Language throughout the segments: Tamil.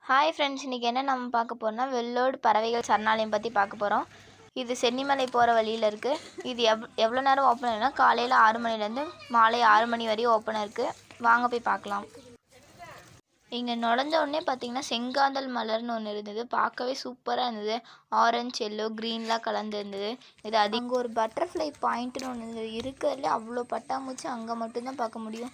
ஹாய் ஃப்ரெண்ட்ஸ், இன்றைக்கி என்ன நம்ம பார்க்க போகிறோம்னா வெள்ளோடு பறவைகள் சரணாலயம் பற்றி பார்க்க போகிறோம். இது சென்னிமலை போகிற வழியில் இருக்குது. இது எவ்வளோ நேரம் ஓப்பன் இருக்குன்னா காலையில் 6 மணிலேருந்து மாலை 6 மணி வரையும் ஓப்பனாக இருக்குது. வாங்க போய் பார்க்கலாம். இங்கே நுழைஞ்ச உடனே பார்த்தீங்கன்னா செங்காந்தல் மலர்னு ஒன்று இருந்தது. பார்க்கவே சூப்பராக இருந்தது. ஆரஞ்சு, எல்லோ, க்ரீன்லாம் கலந்து இருந்தது. இது அங்கே ஒரு பட்டர்ஃப்ளை பாயிண்ட்டுன்னு ஒன்று இருந்தது. இருக்கிறதுலே அவ்வளோ பட்டாம்பூச்சி அங்கே மட்டும்தான் பார்க்க முடியும்.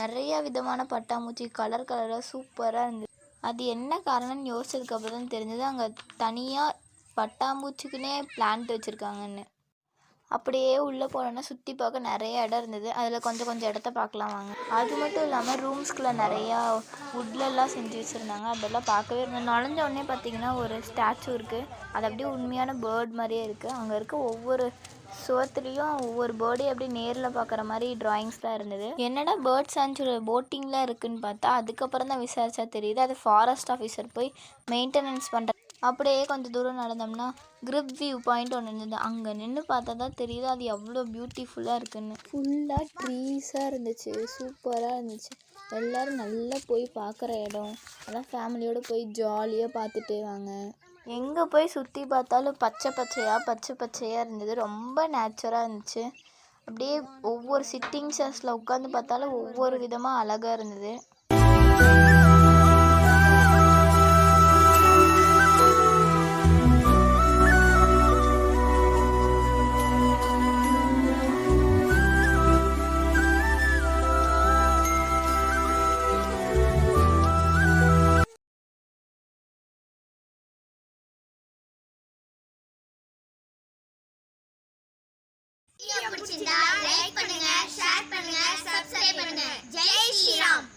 நிறையா விதமான பட்டாம்பூச்சி கலர் கலராக சூப்பராக இருந்தது. அது என்ன காரணம்னு யோசிச்சதுக்கப்புறம் தான் தெரிஞ்சது அங்கே தனியாக பட்டாம்பூச்சிக்குன்னே பிளான்ட் வச்சுருக்காங்கன்னு. அப்படியே உள்ளே போனோன்னா சுற்றி பார்க்க நிறைய இடம் இருந்தது. அதில் கொஞ்சம் இடத்த பார்க்கலாம் வாங்க. அது மட்டும் இல்லாமல் ரூம்ஸ்குள்ளே நிறையா வுட்லெல்லாம் செஞ்சு வச்சுருந்தாங்க. அதெல்லாம் பார்க்கவே இருந்தது. நுழைஞ்ச உடனே பார்த்தீங்கன்னா ஒரு ஸ்டாச்சு இருக்குது. அது அப்படியே உண்மையான பேர்ட் மாதிரியே இருக்குது. அங்கே இருக்க ஒவ்வொரு சுவத்துலேயும் ஒவ்வொரு பேர்டையும் அப்படியே நேரில் பார்க்குற மாதிரி ட்ராயிங்ஸ் தான் இருந்தது. என்னடா பேர்ட் சான்ச்சுரி போட்டிங்லாம் இருக்குதுன்னு பார்த்தா அதுக்கப்புறம் தான் விசாரிச்சா தெரியுது அது ஃபாரஸ்ட் ஆஃபீஸர் போய் மெயின்டெனன்ஸ் பண்ணுற. அப்படியே கொஞ்சம் தூரம் நடந்தோம்னா கிரிப் வியூ பாயிண்ட் ஒன்று இருந்தது. அங்கே நின்று பார்த்தா தான் தெரியுது அது எவ்வளோ பியூட்டிஃபுல்லாக இருக்குதுன்னு. ஃபுல்லாக ட்ரீஸாக இருந்துச்சு. சூப்பராக இருந்துச்சு. எல்லோரும் நல்லா போய் பார்க்குற இடம். அதான் ஃபேமிலியோடு போய் ஜாலியாக பார்த்துட்டு வாங்க. எங்கே போய் சுற்றி பார்த்தாலும் பச்சை பச்சையாக இருந்தது. ரொம்ப நேச்சராக இருந்துச்சு. அப்படியே ஒவ்வொரு சிட்டிங் சேர்ஸில் உட்காந்து பார்த்தாலும் ஒவ்வொரு விதமாக அழகாக இருந்தது. பிடிச்சிருந்தா லைக் பண்ணுங்க, ஷேர் பண்ணுங்க, சப்ஸ்கிரைப் பண்ணுங்க. ஜெய் ஸ்ரீராம்.